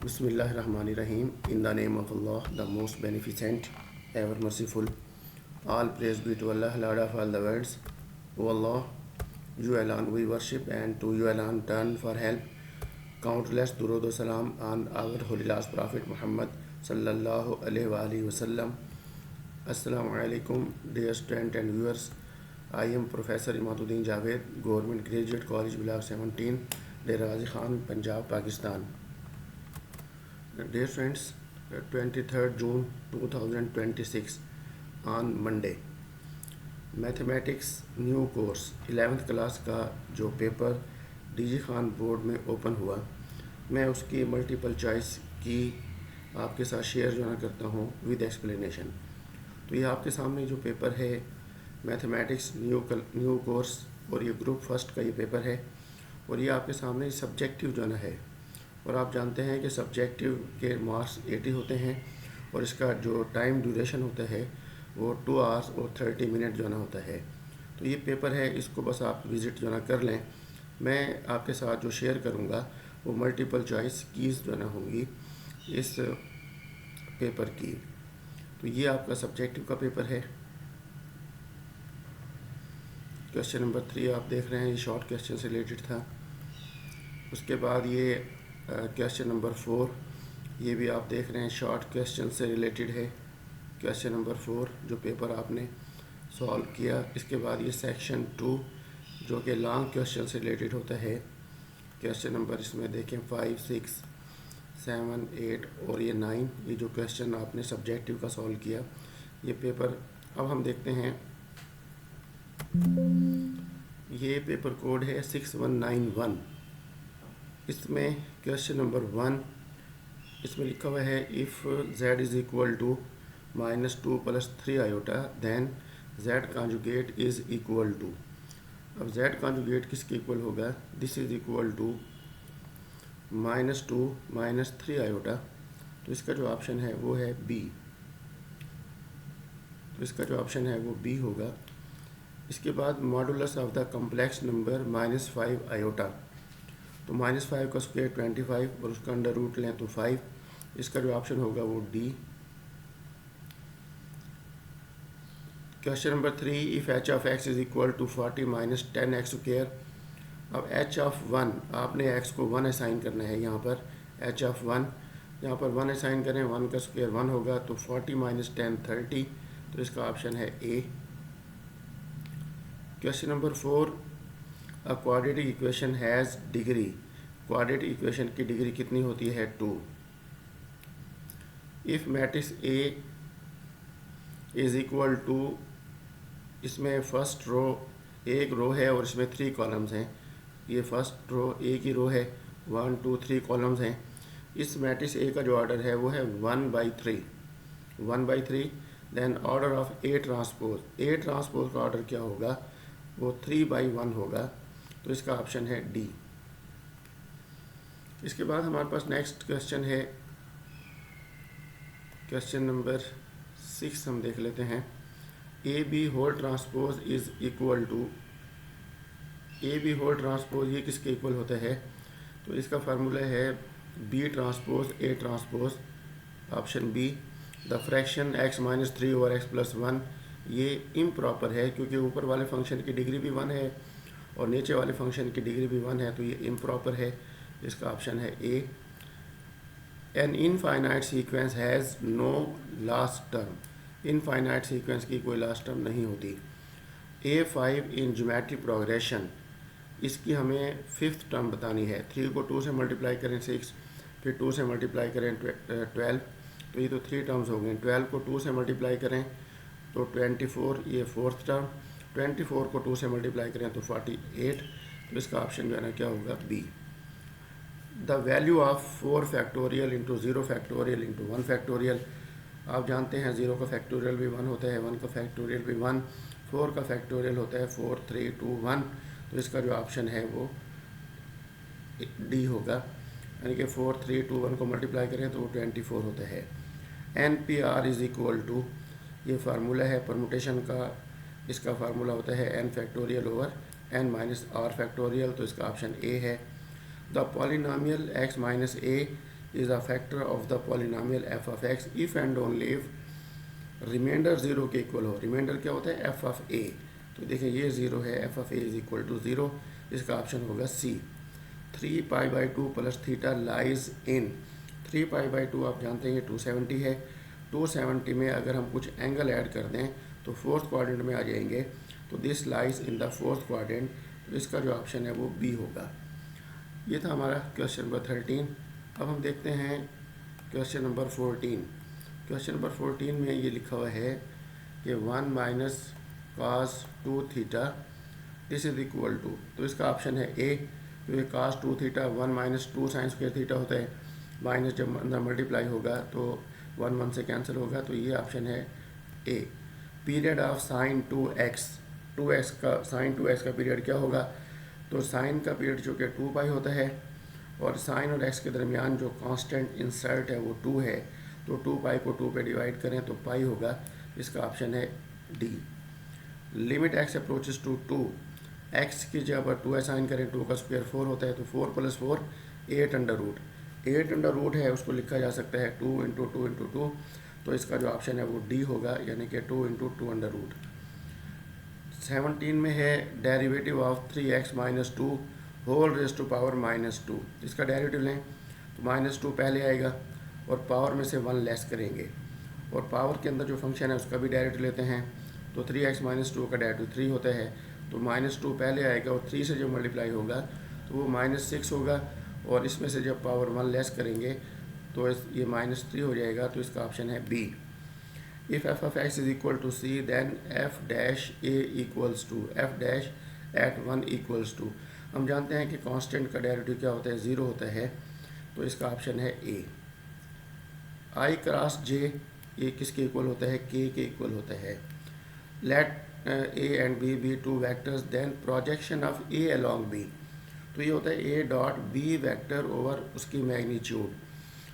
Bismillahirrahmanirrahim. In the name of Allah, the most beneficent, ever merciful. All praise be to Allah, Lord of all the worlds. O Allah, you alone we worship, and to you alone turn for help. Countless durud o salam on our holy last Prophet Muhammad sallallahu alaihi wasallam. Assalamu alaikum, dear students and viewers. I am Professor Imaduddin Javed, Government Graduate College, Block 17, Dera Ghazi Khan, Punjab, Pakistan. Dear friends, 23rd June 2026 on Monday, mathematics new course 11th class का जो paper DG Khan board में open हुआ, मैं उसकी multiple choice की आपके साथ share जो ना करता हूँ विद एक्सप्लेनेशन। तो ये आपके सामने जो पेपर है मैथमेटिक्स न्यू कोर्स, और ये ग्रुप फर्स्ट का ये पेपर है, और ये आपके सामने सब्जेक्टिव जो ना है, और आप जानते हैं कि सब्जेक्टिव के मार्क्स 80 होते हैं, और इसका जो टाइम ड्यूरेशन होता है वो 2 आवर्स और 30 मिनट जो ना होता है। तो ये पेपर है, इसको बस आप विज़िट जो ना कर लें। मैं आपके साथ जो शेयर करूँगा वो मल्टीपल चॉइस कीज़ जो ना होंगी इस पेपर की। तो ये आपका सब्जेक्टिव का पेपर है। क्वेश्चन नंबर 3 आप देख रहे हैं, ये शॉर्ट क्वेश्चन से रिलेटेड था। उसके बाद ये क्वेश्चन नंबर 4, ये भी आप देख रहे हैं शॉर्ट क्वेश्चन से रिलेटेड है। क्वेश्चन नंबर 4 जो पेपर आपने सॉल्व किया। इसके बाद ये सेक्शन 2 जो कि लॉन्ग क्वेश्चन से रिलेटेड होता है। क्वेश्चन नंबर इसमें देखें 5, 6, 7, 8 और ये 9, ये जो क्वेश्चन आपने सब्जेक्टिव का सॉल्व किया ये पेपर। अब हम देखते हैं, ये पेपर कोड है 6191। इसमें क्वेश्चन नंबर 1 इसमें लिखा हुआ है if z is equal to -2 + 3 iota then z conjugate is equal to. अब z कॉन्जुगेट किसके इक्वल होगा? This is equal to -2 - 3 iota. तो इसका जो ऑप्शन है वो है बी। तो इसका जो ऑप्शन है वो बी होगा। इसके बाद modulus of the complex number -5 iota. तो -5 का स्क्वायर 25 और उसका अंडर रूट लें तो 5। इसका जो ऑप्शन होगा वो D. Question number 3 if h of x is equal to 40 - 10x square. अब h ऑफ 1 आपने x को 1 असाइन करना है। यहाँ पर h ऑफ 1 यहाँ पर 1 असाइन करें, 1 का स्क्वायर 1 होगा, तो 40 - 10 30। तो इसका ऑप्शन है A. Question number 4 a quadratic equation has degree. Quadratic equation की डिग्री कितनी होती है? 2। If matrix A is equal to, इसमें फर्स्ट रो एक रो है और इसमें 3 कॉलम्स हैं। ये फर्स्ट रो एक ही रो है, 1 2 3 कॉलम्स हैं। इस मैट्रिक्स ए का जो ऑर्डर है वो है 1/3 1/3। Then order of A transpose, A transpose का ऑर्डर क्या होगा? वो 3/1 होगा। तो इसका ऑप्शन है डी। इसके बाद हमारे पास नेक्स्ट क्वेश्चन है क्वेश्चन नंबर 6 हम देख लेते हैं। A B whole transpose is equal to, A B whole transpose ये किसके इक्वल होता है? तो इसका फार्मूला है B transpose A transpose. Option B. The fraction x - 3 over x + 1 ये इम्प्रॉपर है, क्योंकि ऊपर वाले फंक्शन की डिग्री भी 1 है और नीचे वाले फंक्शन की डिग्री भी 1 है, तो ये इम्प्रॉपर है। इसका ऑप्शन है A. An infinite sequence has no last term. Infinite sequence की कोई लास्ट टर्म नहीं होती। A5 इन ज्योमेट्रिक प्रोग्रेशन, इसकी हमें 5th टर्म बतानी है। 3 को 2 से मल्टीप्लाई करें 6, फिर 2 से मल्टीप्लाई करें 12, तो ये तो 3 टर्म्स हो गए। 12 को 2 से मल्टीप्लाई करें तो 24, ये 4th टर्म। 24 को 2 से मल्टीप्लाई करें तो 48। तो इसका ऑप्शन जो है ना क्या होगा? B. The value of 4 factorial into 0 factorial into 1 factorial. आप जानते हैं 0 का फैक्टोरियल भी 1 होता है, 1 का फैक्टोरियल भी 1, 4 का फैक्टोरियल होता है 4 3 2 1। तो इसका जो ऑप्शन है वो डी होगा, यानी कि 4 3 2 1 को मल्टीप्लाई करें तो वो 24 होता है। NPR इज़ इक्वल टू, ये फार्मूला है परमुटेशन का। इसका फार्मूला होता है n factorial over n - r factorial. तो इसका ऑप्शन ए है। The polynomial x - a is a factor of the polynomial F of X if and only if remainder zero के इक्वल हो। रिमाइंडर क्या होता है? F of A. तो देखिए ये ज़ीरो है, F of A is equal to zero. इसका ऑप्शन होगा सी। 3π/2 प्लस थीटा लाइज इन 3π/2 आप जानते हैं 270 है। 270 में अगर हम कुछ एंगल ऐड कर दें तो फोर्थ क्वाड्रेंट में आ जाएंगे। तो this lies in the fourth quadrant. तो इसका जो ऑप्शन है वो बी होगा। ये था हमारा क्वेश्चन नंबर 13। अब हम देखते हैं क्वेश्चन नंबर 14। क्वेश्चन नंबर 14 में ये लिखा हुआ है कि 1 minus cos 2 theta this is equal to, तो इसका ऑप्शन है ए। क्योंकि cos 2 थीटा 1 माइनस 2 साइन स्क्वायर थीटा होता है, माइनस जब अंदर मल्टीप्लाई होगा तो 1 से कैंसिल होगा, तो ये ऑप्शन है ए। पीरियड ऑफ साइन 2x का साइन 2x का पीरियड क्या होगा? तो साइन का पीरियड जो कि 2π होता है और साइन और x के दरमियान जो कांस्टेंट इंसर्ट है वो 2 है। तो 2π को 2 पे डिवाइड करें तो पाई होगा। इसका ऑप्शन है D. Limit x approaches to 2, x की जगह पर 2 साइन करें, 2 का स्क्वायर 4 होता है, तो 4 + 4 8 अंडर रूट। 8 अंडर रूट है, उसको लिखा जा सकता है 2 × 2 × 2। तो इसका जो ऑप्शन है वो डी होगा, यानी कि 2 × 2 अंडर रूट। 17 में है derivative of 3x - 2 whole raise to power -2। इसका डेरिवेटिव लें तो -2 पहले आएगा और पावर में से 1 लेस करेंगे, और पावर के अंदर जो फंक्शन है उसका भी डेरिवेटिव लेते हैं। तो 3x - 2 का डेरिवेटिव 3 होता है, तो -2 पहले आएगा और 3 से जब मल्टीप्लाई होगा तो वो -6 होगा, और इसमें से जब पावर 1 लेस करेंगे तो ये -3 हो जाएगा। तो इसका ऑप्शन है B. If F of X is equal to C then F dash A equals to F dash at 1 equals to. हम जानते हैं कि कांस्टेंट का डेरिवेटिव क्या होता है? 0 होता है। तो इसका ऑप्शन है ए। आई क्रॉस जे ये किसके इक्वल होता है? के इक्वल होता है। Let A and B B two vectors then projection of A along B. तो ये होता है A dot B vector over उसकी मैग्नीट्यूड।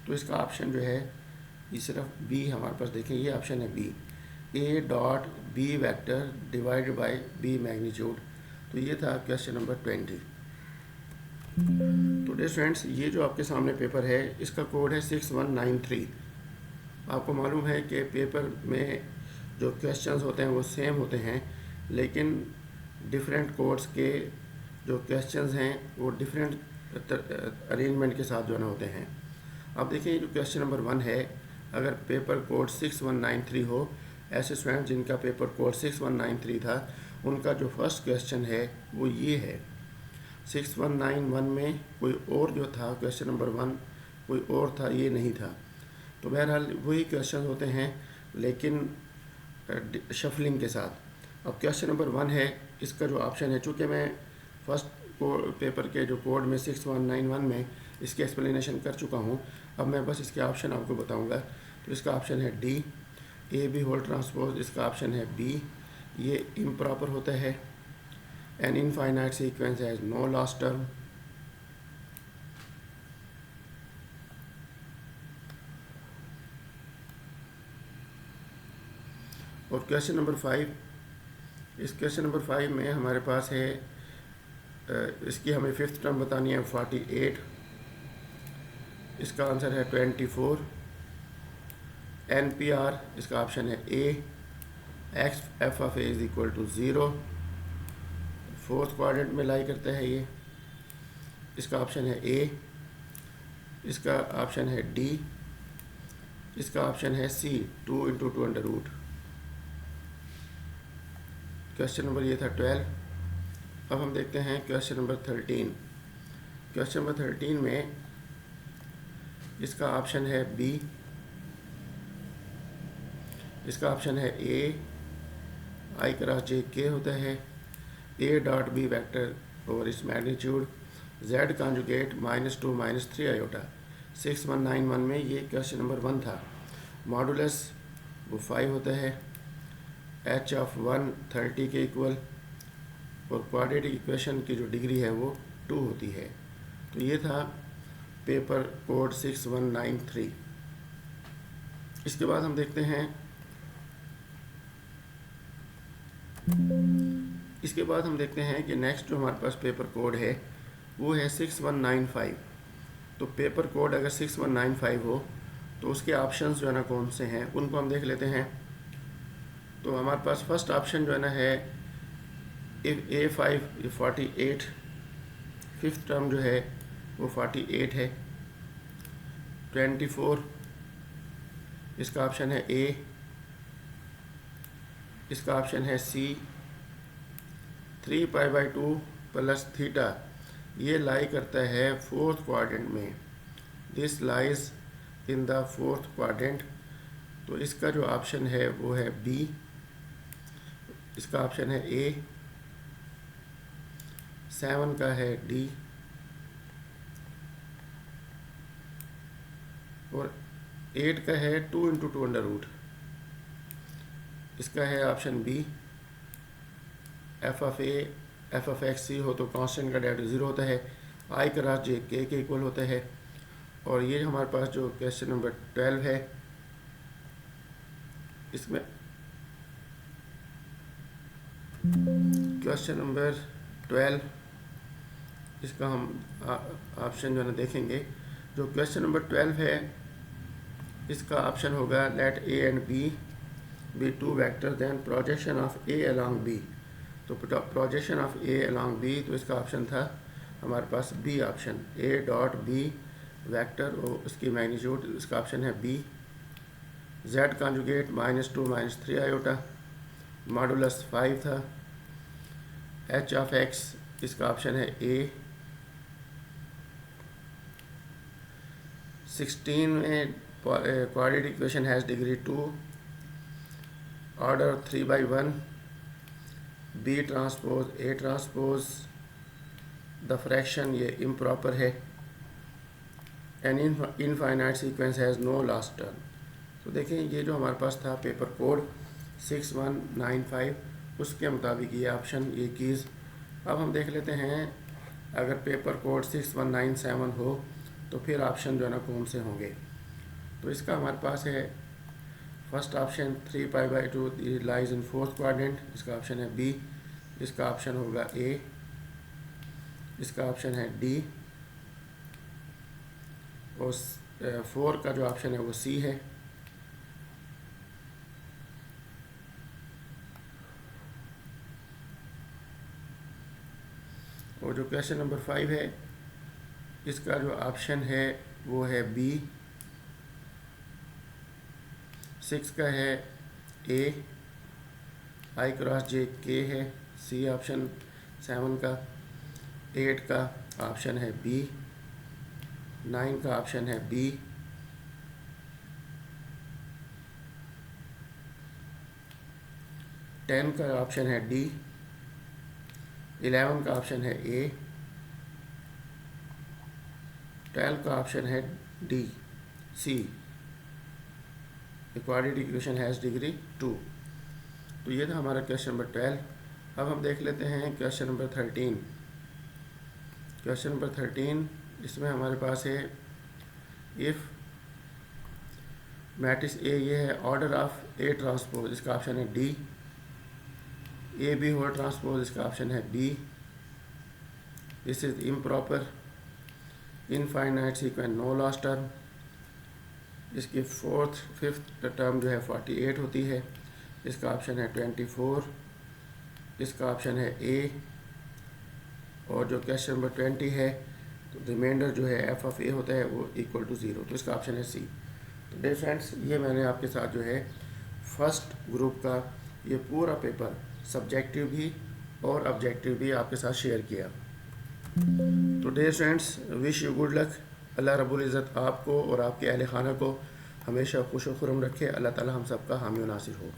तो इसका ऑप्शन जो है ये सिर्फ बी हमारे पास, देखें ये ऑप्शन है B, A dot B vector divided by B magnitude. तो ये था क्वेश्चन नंबर 20। तो डियर फ्रेंड्स, ये जो आपके सामने पेपर है इसका कोड है 6193। आपको मालूम है कि पेपर में जो क्वेश्चंस होते हैं वो सेम होते हैं, लेकिन डिफरेंट कोड्स के जो क्वेश्चंस हैं वो डिफरेंट अरेंजमेंट के साथ जो है ना होते हैं। अब देखिए जो क्वेश्चन नंबर 1 है, अगर पेपर कोड 6193 हो, ऐसे स्टूडेंट जिनका पेपर कोड 6193 था उनका जो फर्स्ट क्वेश्चन है वो ये है। 6191 में कोई और जो था क्वेश्चन नंबर 1 कोई और था, ये नहीं था। तो बहरहाल वही क्वेश्चन होते हैं लेकिन शफलिंग के साथ। अब क्वेश्चन नंबर 1 है, इसका जो ऑप्शन है, चूँकि मैं फर्स्ट पेपर के जो कोड में 6191 में इसकी एक्सप्लेनेशन कर चुका हूँ, अब मैं बस इसके ऑप्शन आपको बताऊँगा। तो इसका ऑप्शन है D, A B whole transpose. इसका ऑप्शन है बी, ये इम्प्रॉपर होता है। An infinite sequence has no last term. और क्वेश्चन नंबर 5, इस क्वेश्चन नंबर 5 में हमारे पास है इसकी हमें फिफ्थ टर्म बतानी है 48। इसका आंसर है 24। NPR इसका ऑप्शन है A. X f of a is equal to 0, fourth quadrant में लाई करता है ये। इसका ऑप्शन है ए। इसका ऑप्शन है डी। इसका ऑप्शन है सी, 2 × 2 अंडर रूट। क्वेश्चन नंबर ये था 12। अब हम देखते हैं क्वेश्चन नंबर 13। क्वेश्चन नंबर 13 में इसका ऑप्शन है बी। इसका ऑप्शन है ए, आई क्रॉस जे के होता है, A dot B vector over इस मैग्नीट्यूड, जेड कॉन्जुगेट -2 -3 आयोटा। 6191 में ये क्वेश्चन नंबर 1 था। मॉडुलस वो 5 होता है, एच ऑफ 1 30 के इक्वल, और क्वाड्रेटिक इक्वेशन की जो डिग्री है वो 2 होती है। तो ये था पेपर कोड 6193। इसके बाद हम देखते हैं कि नेक्स्ट जो हमारे पास पेपर कोड है वो है 6195। तो पेपर कोड अगर 6195 हो तो उसके ऑप्शंस जो है ना कौन से हैं उनको हम देख लेते हैं। तो हमारे पास फर्स्ट ऑप्शन जो है ना है A5 48, फिफ्थ टर्म जो है वो 48 है। 24 इसका ऑप्शन है A, इसका ऑप्शन है C। 3π/2 प्लस थीटा ये लाई करता है फोर्थ क्वाड्रेंट में, this lies in the fourth quadrant. तो इसका जो ऑप्शन है वो है B, इसका ऑप्शन है A। 7 का है D और 8 का है 2 × 2√। इसका है ऑप्शन B। f(x) हो तो कांस्टेंट का डेरिवेटिव 0 होता है, i क्रॉस j k के इक्वल होता है। और ये हमारे पास जो क्वेश्चन नंबर 12 है, इसमें क्वेश्चन नंबर 12 इसका हम ऑप्शन जो है ना देखेंगे। जो क्वेश्चन नंबर 12 है इसका ऑप्शन होगा let a and b B 2 vector then projection of a along b। तो projection of a along b, तो इसका ऑप्शन था हमारे पास b ऑप्शन, a.b वेक्टर और उसकी मैग्नीट्यूड, इसका ऑप्शन है b। z conjugate -2 -3 iota, modulus 5 था। h(x) इसका ऑप्शन है a। 16 में quadratic equation has degree 2, order 3/1, B transpose A transpose, the fraction ये इम्प्रॉपर है, an infinite sequence has no last term. तो देखें ये जो हमारे पास था पेपर कोड 6195, उसके मुताबिक ये ऑप्शन ये कीज़। अब हम देख लेते हैं अगर पेपर कोड 6197 हो तो फिर ऑप्शन जो है ना कौन से होंगे। तो इसका हमारे पास है first option 3π/2 lies in fourth quadrant, इसका ऑप्शन है B। इसका ऑप्शन होगा A, इसका ऑप्शन है D और 4 का जो ऑप्शन है वो C है। और जो क्वेश्चन नंबर 5 है इसका जो ऑप्शन है वो है B। 6 का है A, i cross j k है, C ऑप्शन। 7 का, 8 का ऑप्शन है B, 9 का ऑप्शन है B, 10 का ऑप्शन है D, 11 का ऑप्शन है A, 12 का ऑप्शन है D, C। Quadratic equation has degree 2। तो ये था हमारा क्वेश्चन नंबर 12। अब हम देख लेते हैं क्वेश्चन नंबर 13। क्वेश्चन नंबर 13 इसमें हमारे पास है इफ़ मैट्रिक्स A ये है ऑर्डर ऑफ A ट्रांसपोज, इसका ऑप्शन है D। AB होल ट्रांसपोज, इसका ऑप्शन है B। This is improper, infinite sequence, no last term. इसकी फिफ्थ टर्म जो है 48 होती है, इसका ऑप्शन है 24। इसका ऑप्शन है A। और जो क्वेश्चन नंबर 20 है तो रिमाइंडर जो है f(a) होता है वो इक्वल टू 0, तो इसका ऑप्शन है C। तो डियर फ्रेंड्स, ये मैंने आपके साथ जो है फर्स्ट ग्रुप का ये पूरा पेपर सब्जेक्टिव भी और ऑब्जेक्टिव भी आपके साथ शेयर किया। तो dear friends, wish you good luck. Allah रब्बुल इज़्ज़त आपको और आपके अहल खाना को हमेशा खुश व खुर्रम रखे। अल्लाह ताला हम सबका हामी व नासिर हो।